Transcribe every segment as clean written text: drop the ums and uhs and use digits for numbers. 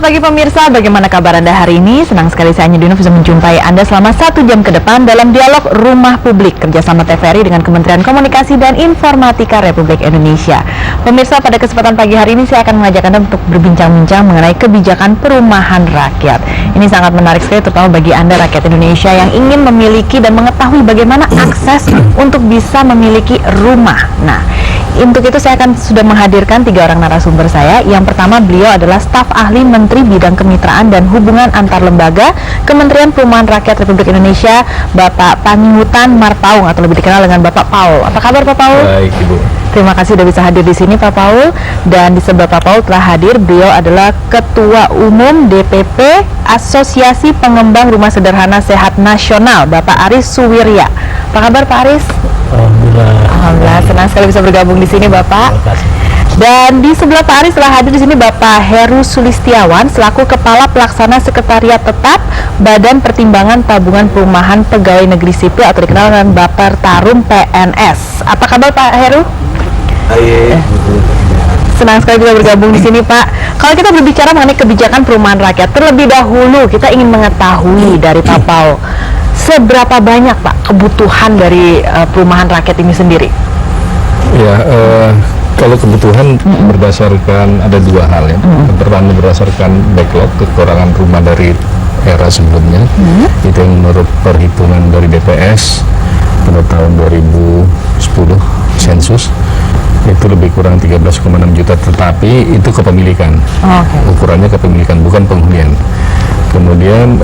Selamat pagi pemirsa, bagaimana kabar Anda hari ini? Senang sekali saya Anyadino bisa menjumpai Anda selama 1 jam ke depan dalam dialog Rumah Publik kerjasama TVRI dengan Kementerian Komunikasi dan Informatika Republik Indonesia. Pemirsa, pada kesempatan pagi hari ini saya akan mengajak Anda untuk berbincang-bincang mengenai kebijakan perumahan rakyat. Ini sangat menarik sekali terutama bagi Anda rakyat Indonesia yang ingin memiliki dan mengetahui bagaimana akses untuk bisa memiliki rumah. Nah, untuk itu saya akan sudah menghadirkan 3 orang narasumber saya. Yang pertama, beliau adalah staf ahli Menteri Bidang Kemitraan dan Hubungan Antar Lembaga Kementerian Perumahan Rakyat Republik Indonesia, Bapak Pangingutan Marpaung atau lebih dikenal dengan Bapak Paul. Apa kabar Pak Paul? Baik Ibu. Terima kasih sudah bisa hadir di sini Pak Paul. Dan di sebelah Pak Paul telah hadir, beliau adalah Ketua Umum DPP Asosiasi Pengembang Rumah Sederhana Sehat Nasional, Bapak Aris Suwirya. Apa kabar Pak Aris? Alhamdulillah, senang sekali bisa bergabung di sini Bapak. Dan di sebelah Pak Aris telah hadir di sini Bapak Heru Sulistiawan selaku Kepala Pelaksana Sekretariat Tetap Badan Pertimbangan Tabungan Perumahan Pegawai Negeri Sipil atau dikenal dengan Baper Tarum PNS. Apa kabar Pak Heru? Baik. Senang sekali bisa bergabung di sini Pak. Kalau kita berbicara mengenai kebijakan perumahan rakyat, terlebih dahulu kita ingin mengetahui dari Pak Paul, seberapa banyak Pak kebutuhan dari perumahan rakyat ini sendiri? Ya, kalau kebutuhan berdasarkan ada 2 hal ya. Yang pertama berdasarkan backlog, kekurangan rumah dari era sebelumnya. Itu yang menurut perhitungan dari BPS pada tahun 2010 sensus itu lebih kurang 13,6 juta, tetapi itu kepemilikan. Ukurannya kepemilikan, bukan penghunian. Kemudian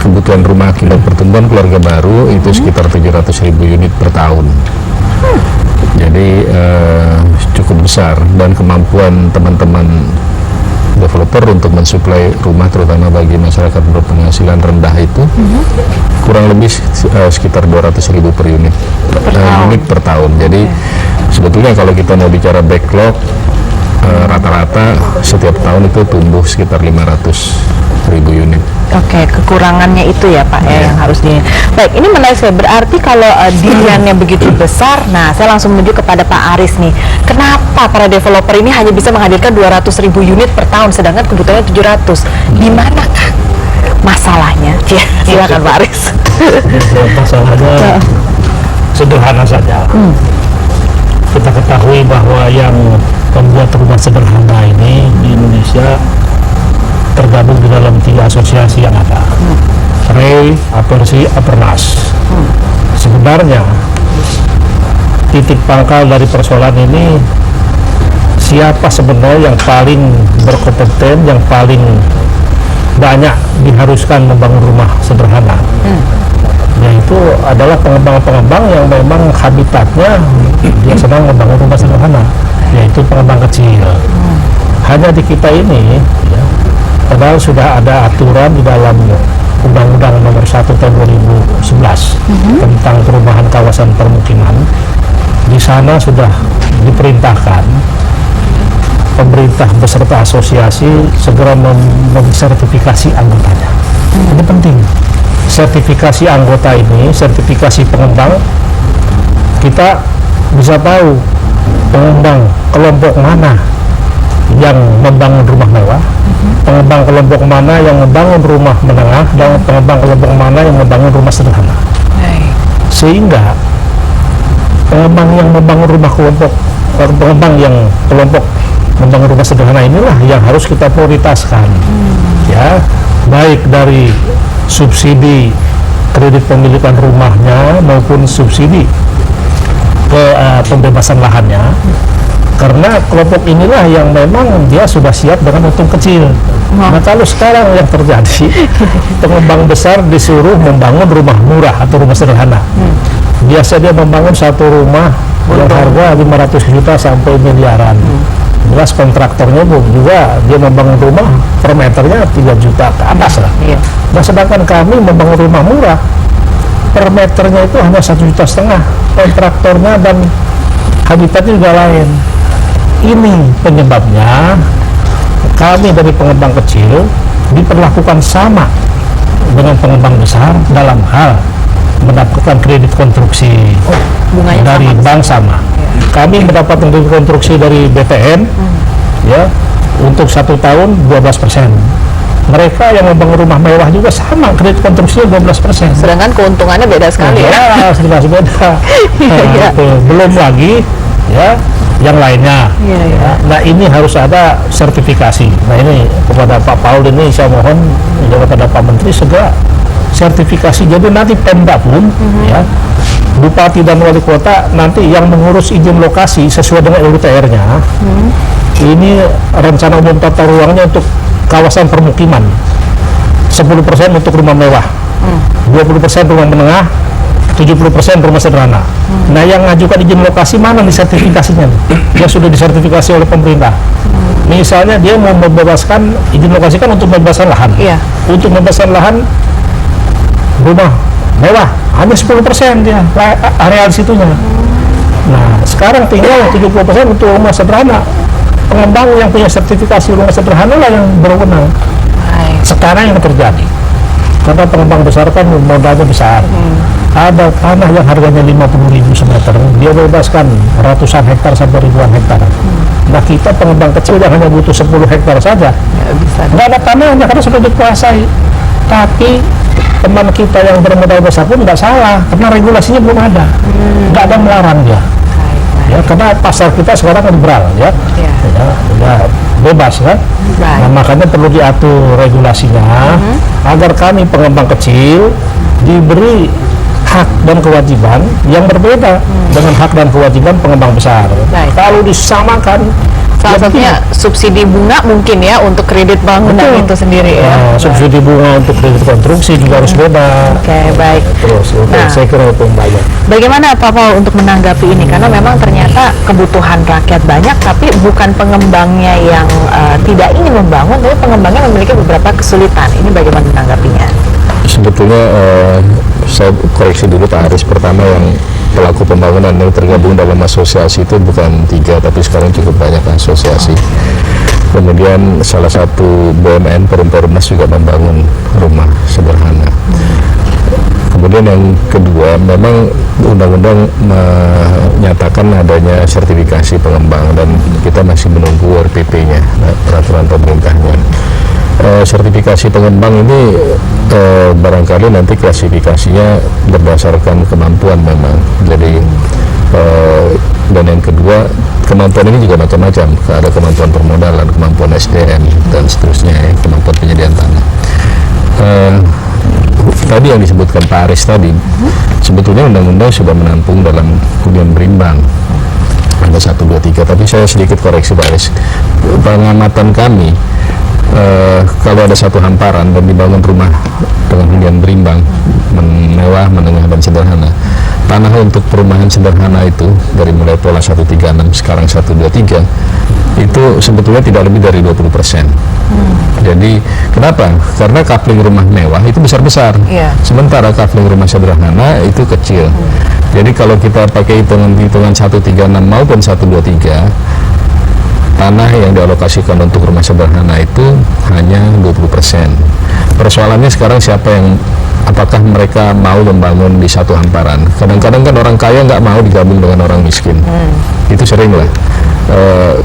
kebutuhan rumah akibat pertumbuhan keluarga baru itu sekitar 700.000 unit per tahun. Jadi cukup besar, dan kemampuan teman-teman developer untuk mensuplai rumah terutama bagi masyarakat berpenghasilan rendah itu kurang lebih sekitar 200.000 per unit per tahun. Jadi sebetulnya kalau kita mau bicara backlog, rata-rata setiap tahun itu tumbuh sekitar 500.000 unit. Oke, kekurangannya itu ya Pak ya yang harus di. Baik, ini menarik sekali. Berarti kalau demand-nya begitu besar, nah saya langsung menuju kepada Pak Aris nih. Kenapa para developer ini hanya bisa menghadirkan 200.000 unit per tahun sedangkan kebutuhannya 700? Di manakah masalahnya? Silakan Pak Aris. Masalahnya sederhana saja. Kita ketahui bahwa yang membuat rumah sederhana ini di Indonesia tergabung di dalam 3 asosiasi yang ada, REI, Apersi, Apernas. Sebenarnya titik pangkal dari persoalan ini, siapa sebenarnya yang paling berkompeten, yang paling banyak diharuskan membangun rumah sederhana? Yaitu adalah pengembang-pengembang yang memang habitatnya dia sedang membangun rumah sederhana, yaitu pengembang kecil. Hanya di kita ini ya, padahal sudah ada aturan di dalam Undang-Undang Nomor 1 Tahun 2011 tentang perubahan kawasan permukiman. Di sana sudah diperintahkan pemerintah beserta asosiasi segera mensertifikasi anggotanya. Ini penting. Sertifikasi anggota ini, sertifikasi pengembang, kita bisa tahu pengembang kelompok mana yang membangun rumah mewah, pengembang kelompok mana yang membangun rumah menengah, dan pengembang kelompok mana yang membangun rumah sederhana. Sehingga pengembang yang membangun rumah pengembang yang kelompok membangun rumah sederhana inilah yang harus kita prioritaskan. Ya, baik dari subsidi kredit pemilikan rumahnya maupun subsidi pembebasan lahannya. Karena kelompok inilah yang memang dia sudah siap dengan untung kecil. Nah, kalau sekarang yang terjadi, pengembang besar disuruh membangun rumah murah atau rumah sederhana. Biasa dia membangun satu rumah yang harga 500 juta sampai miliaran. Jelas kontraktornya juga dia membangun rumah per meternya 3 juta ke atas lah. Nah, sedangkan kami membangun rumah murah per meternya itu hanya 1,5 juta. Kontraktornya dan habitatnya juga lain. Ini penyebabnya kami dari pengembang kecil diperlakukan sama dengan pengembang besar dalam hal mendapatkan kredit konstruksi dari bank sama. Kami mendapatkan kredit konstruksi dari BTN, ya, untuk 1 tahun 12%. Mereka yang membangun rumah mewah juga sama, kredit konstruksinya 12%. Sedangkan keuntungannya beda sekali ya. Ya, jelas beda. Iya. Belum lagi ya yang lainnya. Iya, iya. Ya. Nah ini harus ada sertifikasi. Nah ini kepada Pak Paul ini saya mohon juga kepada Pak Menteri segera sertifikasi. Jadi nanti Pemda pun ya Bupati dan Wali Kota nanti yang mengurus izin lokasi sesuai dengan RUTR-nya. Ini rencana umum tata ruangnya untuk kawasan permukiman, 10% untuk rumah mewah, 20% rumah menengah, 70% rumah sederhana. Nah yang ngajukan izin lokasi mana nih sertifikasinya nih? Yang sudah disertifikasi oleh pemerintah. Misalnya dia mau membebaskan izin lokasi kan untuk membebaskan lahan. Iya. Untuk membebaskan lahan rumah mewah hanya 10% dia area di situnya. Nah sekarang tinggal 70% untuk rumah sederhana. Pengembang yang punya sertifikasi rumah sederhana lah yang berwenang. Baik. Sekarang yang terjadi karena pengembang besar kan modalnya besar. Ada tanah yang harganya 50.000 semeter, dia bebaskan ratusan hektar sampai ribuan hektar. Nah kita pengembang kecil yang hanya butuh 10 hektar saja, Nggak bisa. nggak ada tanahnya karena sudah dikuasai. Tapi teman kita yang bermodal besar pun nggak salah karena regulasinya belum ada, nggak ada melarang dia. Ya, karena pasar kita sekarang liberal ya, Iya. ya bebas kan. Baik. Nah, makanya perlu diatur regulasinya agar kami pengembang kecil diberi hak dan kewajiban yang berbeda dengan hak dan kewajiban pengembang besar. Baik. Kalau disamakan, Salah ya satunya subsidi bunga mungkin ya untuk kredit bangunan betul. itu sendiri ya. Nah, subsidi bunga untuk kredit konstruksi juga harus beda. Oke, baik. Terus Nah. saya kira itu banyak. Bagaimana Pak Paul untuk menanggapi ini? Karena memang ternyata kebutuhan rakyat banyak, tapi bukan pengembangnya yang tidak ingin membangun, tapi pengembangnya memiliki beberapa kesulitan. Ini bagaimana menanggapinya? Sebetulnya saya koreksi dulu Pak Aris, pertama yang pelaku pembangunan yang tergabung dalam asosiasi itu bukan 3 tapi sekarang cukup banyak asosiasi. Kemudian salah satu BUMN Perumnas juga membangun rumah sederhana. Kemudian yang kedua, memang undang-undang menyatakan adanya sertifikasi pengembang dan kita masih menunggu RPP-nya, peraturan pemerintahnya. Sertifikasi pengembang ini barangkali nanti klasifikasinya berdasarkan kemampuan memang. Jadi dan yang kedua, kemampuan ini juga macam-macam. Ada kemampuan permodalan, kemampuan SDM dan seterusnya, ya, kemampuan penyediaan tanah. Tadi yang disebutkan Pak Aris tadi, sebetulnya undang-undang sudah menampung dalam hunian berimbang. Ada 1, 2, 3, tapi saya sedikit koreksi Pak Aris. Pengamatan kami, kalau ada satu hamparan dan dibangun rumah dengan hunian berimbang, mewah, menengah, dan sederhana, tanah untuk perumahan sederhana itu dari mulai pola 136 sekarang 123 itu sebetulnya tidak lebih dari 20%. Jadi kenapa? Karena coupling rumah mewah itu besar-besar, sementara coupling rumah sederhana itu kecil. Jadi kalau kita pakai hitungan 136 maupun 123, tanah yang dialokasikan untuk rumah sederhana itu hanya 20%. Persoalannya sekarang siapa yang, apakah mereka mau membangun di satu hamparan? Kadang-kadang kan orang kaya nggak mau digabung dengan orang miskin. Itu sering lah.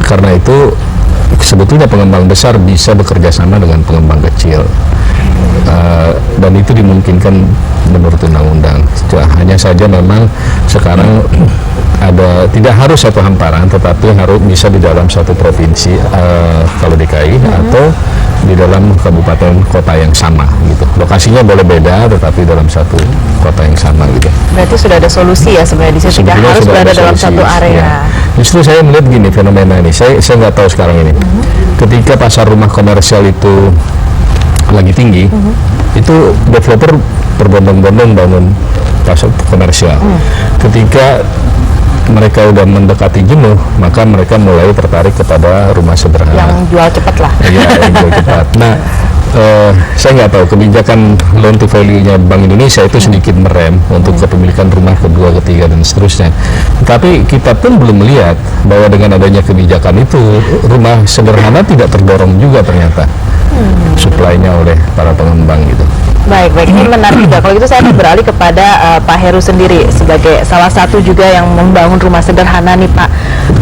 Karena itu sebetulnya pengembang besar bisa bekerja sama dengan pengembang kecil. Dan itu dimungkinkan menurut undang-undang. Hanya saja memang sekarang ada, tidak harus satu hamparan, tetapi harus bisa di dalam satu provinsi kalau DKI atau di dalam kabupaten kota yang sama gitu. Lokasinya boleh beda, tetapi dalam satu kota yang sama gitu. Berarti sudah ada solusi ya sebenarnya di sini, tidak Sebetulnya harus sudah berada ada dalam solusi, satu area. ya. Justru saya melihat gini fenomena ini. Saya nggak tahu sekarang ini. Ketika pasar rumah komersial itu lagi tinggi, itu developer berbondong-bondong bangun pasar komersial. Ketika mereka udah mendekati jenuh, maka mereka mulai tertarik kepada rumah sederhana. Yang jual cepat lah. Iya, yang jual cepat. Nah, saya nggak tahu kebijakan loan to value-nya Bank Indonesia itu sedikit merem untuk kepemilikan rumah kedua, ketiga, dan seterusnya. Tapi kita pun belum melihat bahwa dengan adanya kebijakan itu, rumah sederhana tidak terdorong juga ternyata supply-nya oleh para pengembang gitu. Baik, ini menarik juga. Kalau gitu saya akan beralih kepada Pak Heru sendiri sebagai salah satu juga yang membangun rumah sederhana nih Pak.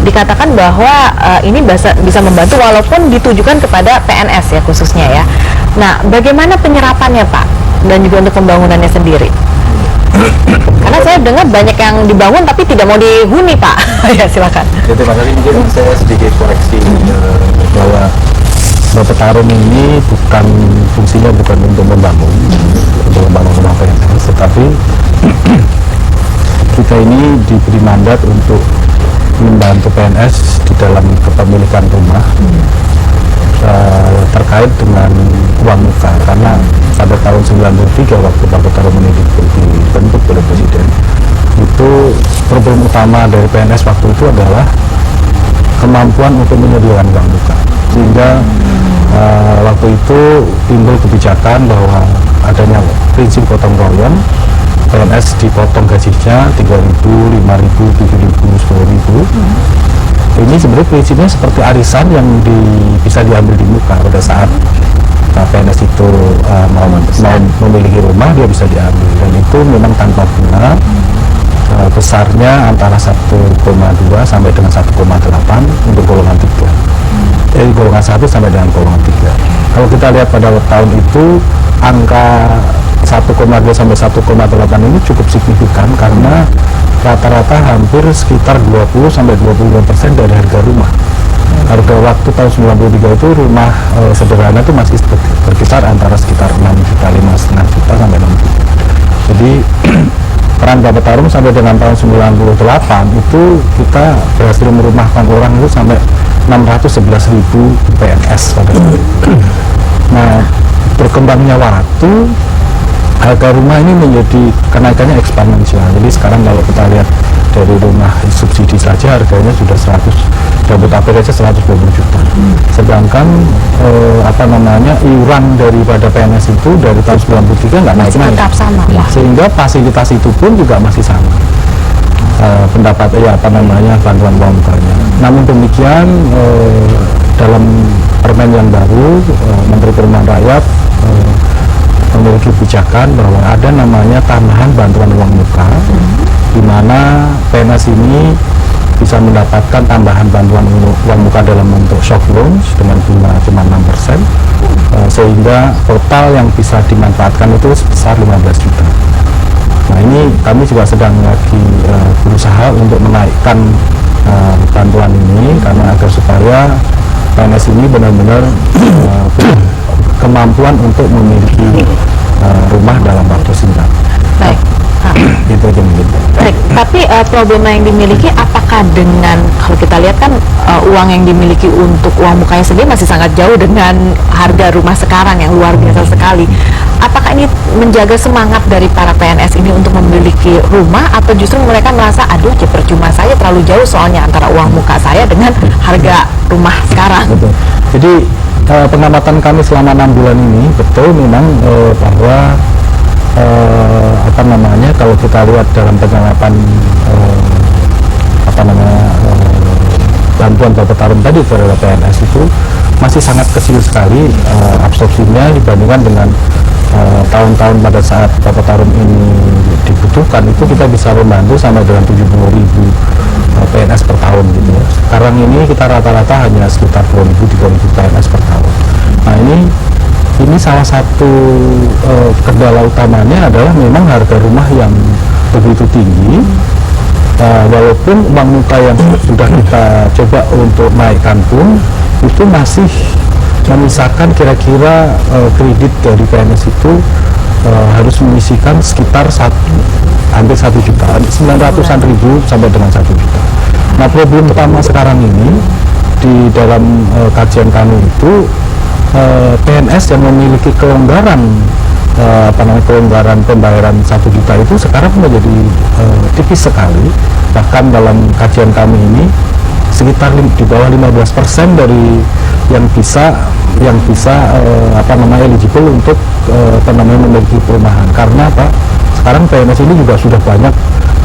Dikatakan bahwa ini bisa membantu walaupun ditujukan kepada PNS ya khususnya ya. Nah, bagaimana penyerapannya Pak dan juga untuk pembangunannya sendiri? Karena saya dengar banyak yang dibangun tapi tidak mau dihuni Pak. Ya silakan. Ya, terima kasih. Mungkin saya sedikit koreksi bahwa Bapetarum ini fungsinya bukan untuk membangun rumah PNS, tetapi kita ini diberi mandat untuk membantu PNS di dalam kepemilikan rumah terkait dengan uang muka, karena pada tahun 93 waktu Bapetarum ini dibentuk oleh Presiden, itu problem utama dari PNS waktu itu adalah kemampuan untuk menyediakan uang muka, sehingga waktu itu timbul kebijakan bahwa adanya prinsip gotong royong, PNS dipotong gajinya 3.000, 5.000, 7.000, 10.000. Ini sebenarnya prinsipnya seperti arisan yang bisa diambil di muka pada saat PNS itu mau memiliki rumah, dia bisa diambil, dan itu memang tanpa bunga. Besarnya antara 1,2 sampai dengan 1,8 untuk golongan 3. Dari golongan 1 sampai dengan golongan 3. Kalau kita lihat pada tahun itu, angka 1,2 sampai 1,8 ini cukup signifikan karena rata-rata hampir sekitar 20 sampai 25% dari harga rumah. Harga waktu tahun 93 itu rumah sederhana itu masih berkisar antara sekitar 6 juta, 5,5 juta sampai 6 juta. Jadi peran Bapetarum sampai dengan tahun 98 itu kita berhasil merumahkan orang itu sampai 611.000 PNS pada saat itu. Nah, berkembangnya waktu, harga rumah ini menjadi kenaikannya eksponensial. Jadi sekarang kalau kita lihat dari rumah subsidi saja harganya sudah 100, Jabodetabek aja 120 juta. Sedangkan iuran daripada PNS itu dari tahun 93 nggak naik-naik. Tetap sama. Sehingga fasilitas itu pun juga masih sama. Bantuan uang mukanya. Namun demikian dalam permen yang baru, Menteri Perumahan Rakyat memiliki kebijakan bahwa ada namanya tambahan bantuan uang muka, di mana PNS ini bisa mendapatkan tambahan bantuan uang muka dalam bentuk shock loans dengan bunga cuma 6%, sehingga total yang bisa dimanfaatkan itu sebesar 15 juta. Nah, ini kami juga sedang lagi berusaha untuk menaikkan bantuan ini karena agar supaya PNS ini benar-benar kemampuan untuk memiliki rumah dalam waktu singkat. Baik. Itu aja mungkin. Baik, tapi problema yang dimiliki apakah dengan, kalau kita lihat kan uang yang dimiliki untuk uang mukanya sendiri masih sangat jauh dengan harga rumah sekarang yang luar biasa sekali. Apakah ini menjaga semangat dari para PNS ini untuk memiliki rumah, atau justru mereka merasa aduh percuma saya terlalu jauh soalnya antara uang muka saya dengan harga rumah sekarang? Betul. Jadi pengamatan kami selama 6 bulan ini betul memang bahwa kalau kita lihat dalam penyerapan bantuan Bapetarum tadi kepada PNS itu masih sangat kecil sekali absorpsinya dibandingkan dengan tahun-tahun pada saat Bapetarum ini dibutuhkan. Itu kita bisa membantu sampai dengan 70.000 PNS per tahun gitu ya. Sekarang ini kita rata-rata hanya sekitar 2.000-3.000 PNS per tahun. Nah, ini salah satu kendala utamanya adalah memang harga rumah yang begitu tinggi. Walaupun uang muka yang sudah kita coba untuk naikkan pun itu masih menyisakan kira-kira kredit dari PNS itu harus mengisikan sekitar hampir 1 juta, 900-an ribu sampai dengan 1 juta. Nah, problem utama sekarang ini di dalam kajian kami itu PNS yang memiliki kelonggaran kelonggaran pembayaran 1 juta itu sekarang menjadi tipis sekali. Bahkan dalam kajian kami ini sekitar di bawah 15% dari yang bisa eligible untuk memiliki perumahan. Karena apa? Sekarang PNS ini juga sudah banyak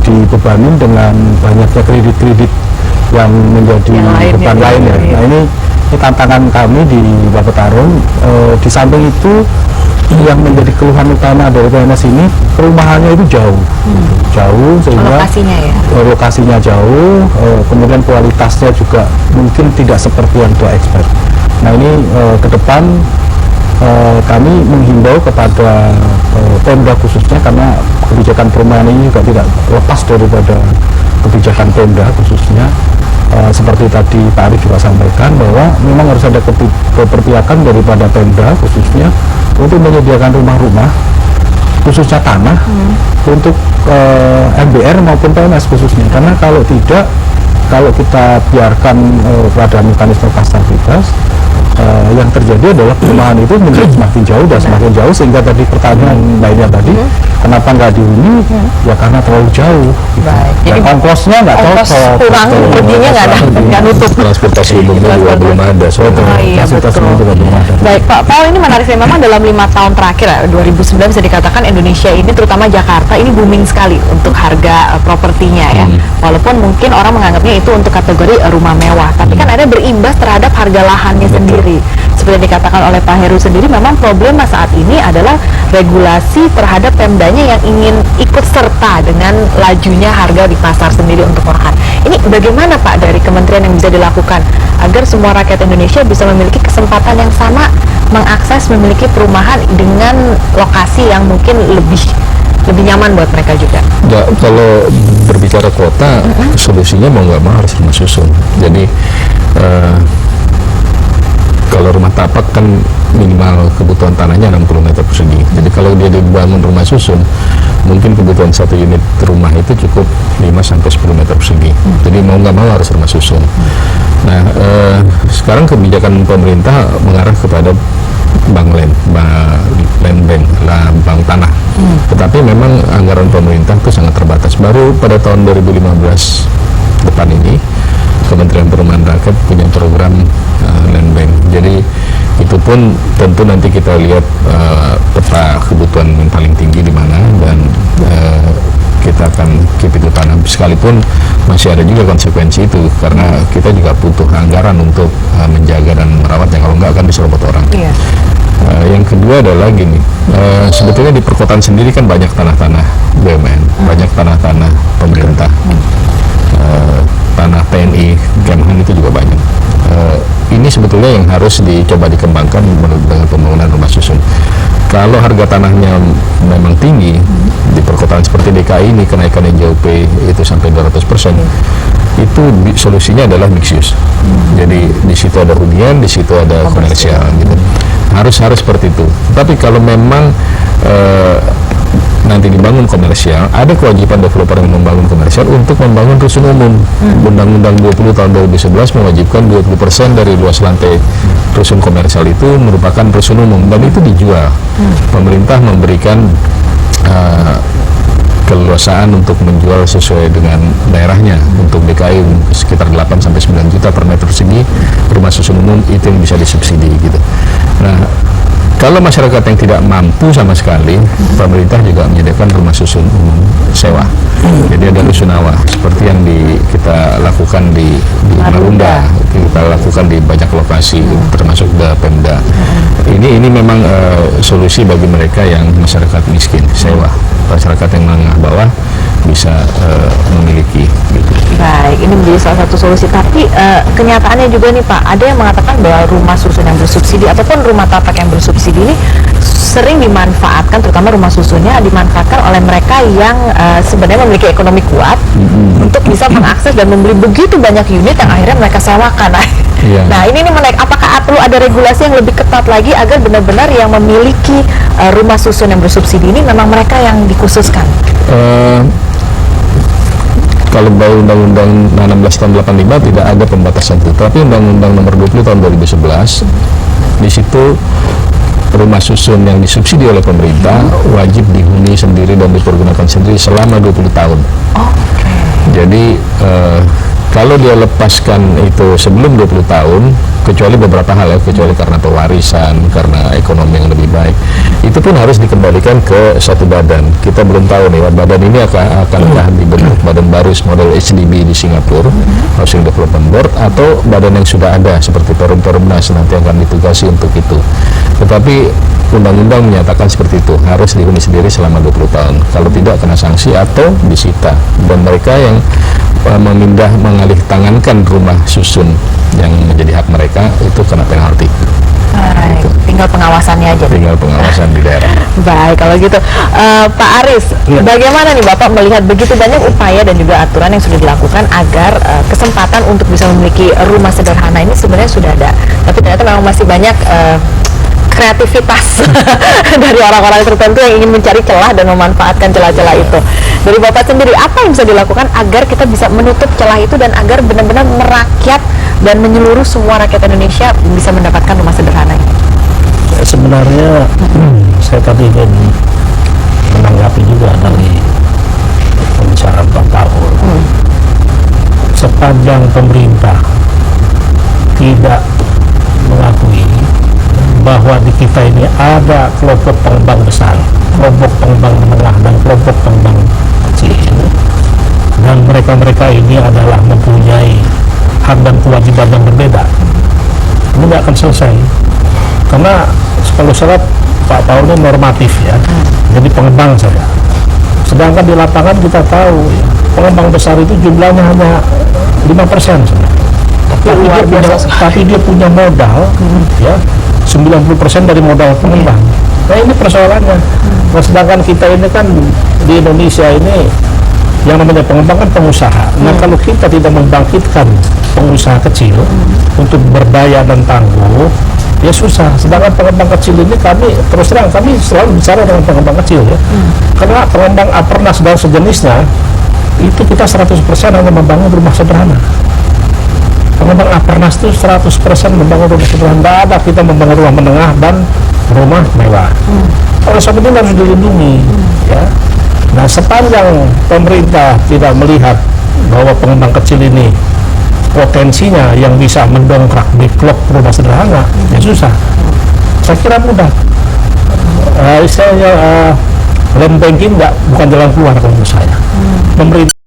dibebanin dengan banyaknya kredit-kredit yang menjadi beban lain ya. Nah, ini tantangan kami di Bapetarum. Di samping itu yang menjadi keluhan utama dari PNS ini perumahannya itu jauh, sehingga Lokasinya ya. lokasinya jauh, kemudian kualitasnya juga mungkin tidak seperti yang dia expect. Nah ini ke depan kami menghimbau kepada Pemda khususnya, karena kebijakan perumahan ini juga tidak lepas daripada kebijakan Pemda khususnya. Seperti tadi Pak Arief juga sampaikan bahwa memang harus ada keberpihakan daripada Pemda khususnya untuk menyediakan rumah-rumah khususnya tanah untuk MBR maupun PNS khususnya, karena kalau tidak, kalau kita biarkan pada mekanisme pasar bebas, yang terjadi adalah perumahan itu menjadi semakin jauh dan semakin jauh, sehingga tadi pertanyaan lainnya tadi kenapa nggak dihuni, ya karena terlalu jauh gitu. Baik. Dan Jadi ongkosnya nggak ongkos cocok, kurang, ruginya nggak nutup. Transportasi umumnya juga belum ada soalnya. Oh, iya, fasilitas betul. umum juga belum ada. Baik Pak Paul, ini menarik sekali. Memang dalam 5 tahun terakhir, 2009 bisa dikatakan Indonesia ini, terutama Jakarta ini booming sekali untuk harga propertinya ya. Walaupun mungkin orang menganggapnya itu untuk kategori rumah mewah, tapi kan ada berimbas terhadap harga lahannya sendiri. Seperti yang dikatakan oleh Pak Heru sendiri, memang problema saat ini adalah regulasi terhadap Pemdanya yang ingin ikut serta dengan lajunya harga di pasar sendiri untuk lahan. Ini bagaimana Pak dari kementerian yang bisa dilakukan agar semua rakyat Indonesia bisa memiliki kesempatan yang sama mengakses memiliki perumahan dengan lokasi yang mungkin lebih nyaman buat mereka juga? Ya, kalau berbicara kota, solusinya mau nggak mau harus rumah susun. Jadi kalau rumah tapak kan minimal kebutuhan tanahnya 60 meter persegi. Jadi kalau dia dibangun rumah susun, mungkin kebutuhan satu unit rumah itu cukup 5-10 meter persegi. Jadi mau nggak mau harus rumah susun. Nah, sekarang kebijakan pemerintah mengarah kepada bank land bank lah, bank tanah. Tetapi memang anggaran pemerintah itu sangat terbatas. Baru pada tahun 2015 depan ini Kementerian Perumahan Rakyat punya program land bank. Jadi itu pun tentu nanti kita lihat peta kebutuhan yang paling tinggi di mana, dan kita akan keep itu tanam, sekalipun masih ada juga konsekuensi itu, karena kita juga butuh anggaran untuk menjaga dan merawatnya, kalau nggak akan diserobot orang. Iya. Yang kedua adalah gini, sebetulnya di perkotaan sendiri kan banyak tanah-tanah BUMN, banyak tanah-tanah pemerintah, tanah TNI, Kemhan itu juga banyak. Ini sebetulnya yang harus dicoba dikembangkan dengan pembangunan rumah susun. Kalau harga tanahnya memang tinggi di perkotaan seperti DKI ini, kenaikan NJOP itu sampai 200%, itu solusinya adalah mixed use. Jadi di situ ada hunian, di situ ada komersial gitu. Harus seperti itu. Tapi kalau memang nanti dibangun komersial, ada kewajiban developer yang membangun komersial untuk membangun rusun umum. Undang-Undang 20 tahun 2011 mewajibkan 20% dari luas lantai rusun komersial itu merupakan rusun umum, dan itu dijual. Pemerintah memberikan keleluasaan untuk menjual sesuai dengan daerahnya. Untuk DKI sekitar 8-9 juta per meter persegi rumah susun umum itu yang bisa disubsidi gitu. Nah, kalau masyarakat yang tidak mampu sama sekali, pemerintah juga menyediakan rumah susun umum sewa. Jadi ada rusunawa seperti yang kita lakukan di Marunda, kita lakukan di banyak lokasi, termasuk di Pemda. Ini memang solusi bagi mereka yang masyarakat miskin, sewa. Masyarakat yang menengah bawah bisa memiliki gitu. Baik, ini menjadi salah satu solusi. Tapi kenyataannya juga nih Pak, ada yang mengatakan bahwa rumah susun yang bersubsidi ataupun rumah tapak yang bersubsidi ini sering dimanfaatkan, terutama rumah susunnya dimanfaatkan oleh mereka yang sebenarnya memiliki ekonomi kuat untuk bisa mengakses dan membeli begitu banyak unit yang akhirnya mereka sewakan. Iya. Nah ini menarik, apakah perlu ada regulasi yang lebih ketat lagi agar benar-benar yang memiliki rumah susun yang bersubsidi ini memang mereka yang dikhususkan? Kalau Undang-Undang 16 tahun 85 tidak ada pembatasan itu, tapi Undang-Undang nomor 20 tahun 2011 di situ rumah susun yang disubsidi oleh pemerintah wajib dihuni sendiri dan dipergunakan sendiri selama 20 tahun. Jadi kalau dia lepaskan itu sebelum 20 tahun, kecuali beberapa hal ya, kecuali karena pewarisan, karena ekonomi yang lebih baik, itu pun harus dikembalikan ke satu badan. Kita belum tahu nih, badan ini akankah dibentuk badan baru model HDB di Singapura, Housing Development Board, atau badan yang sudah ada seperti Perumnas nanti akan ditugasi untuk itu. Tetapi undang-undang menyatakan seperti itu, harus dihuni sendiri selama 20 tahun. Kalau tidak, kena sanksi atau disita. Dan mereka yang mengalih tangankan rumah susun yang menjadi hak mereka, itu kena penalti. Baik, tinggal pengawasannya aja. Tinggal pengawasan di daerah. Baik, kalau gitu Pak Aris, bagaimana nih Bapak melihat begitu banyak upaya dan juga aturan yang sudah dilakukan agar kesempatan untuk bisa memiliki rumah sederhana ini sebenarnya sudah ada, tapi ternyata memang masih banyak kreativitas dari orang-orang tertentu yang ingin mencari celah dan memanfaatkan celah-celah itu. Dari Bapak sendiri, apa yang bisa dilakukan agar kita bisa menutup celah itu dan agar benar-benar merakyat dan menyeluruh semua rakyat Indonesia bisa mendapatkan rumah sederhana ini? Sebenarnya saya tadi ingin menanggapi juga dari pembicaraan Pak Taul. Sepanjang pemerintah tidak mengakui bahwa di kita ini ada kelompok pengembang besar, kelompok pengembang menengah, dan kelompok pengembang kecil, dan mereka ini adalah mempunyai hak dan kewajiban yang berbeda, ini nggak akan selesai. Karena kalau syarat Pak Paul ini normatif ya, jadi pengembang saja. Sedangkan di lapangan kita tahu ya, pengembang besar itu jumlahnya hanya 5% sebenarnya. Tapi dia punya modal ya 90% dari modal pengembang. Nah, ini persoalannya. Nah, sedangkan kita ini kan di Indonesia ini yang namanya pengembang kan pengusaha. Nah, kalau kita tidak membangkitkan pengusaha kecil untuk berdaya dan tangguh, ya susah. Sedangkan pengembang kecil ini kami selalu bicara dengan pengembang kecil ya. Karena pengembang Apernas dan sejenisnya itu kita 100% hanya membangun rumah sederhana. Pengembang Apernas itu 100% membangun rumah sederhana. Tidak ada kita membangun rumah menengah dan rumah mewah. Kalau seperti ini harus dilindungi ya. Nah, sepanjang pemerintah tidak melihat bahwa pengembang kecil ini potensinya yang bisa mendongkrak backlog rumah sederhana, ya susah. Saya kira mudah. Land banking bukan jalan keluar kalau menurut saya. Pemerintah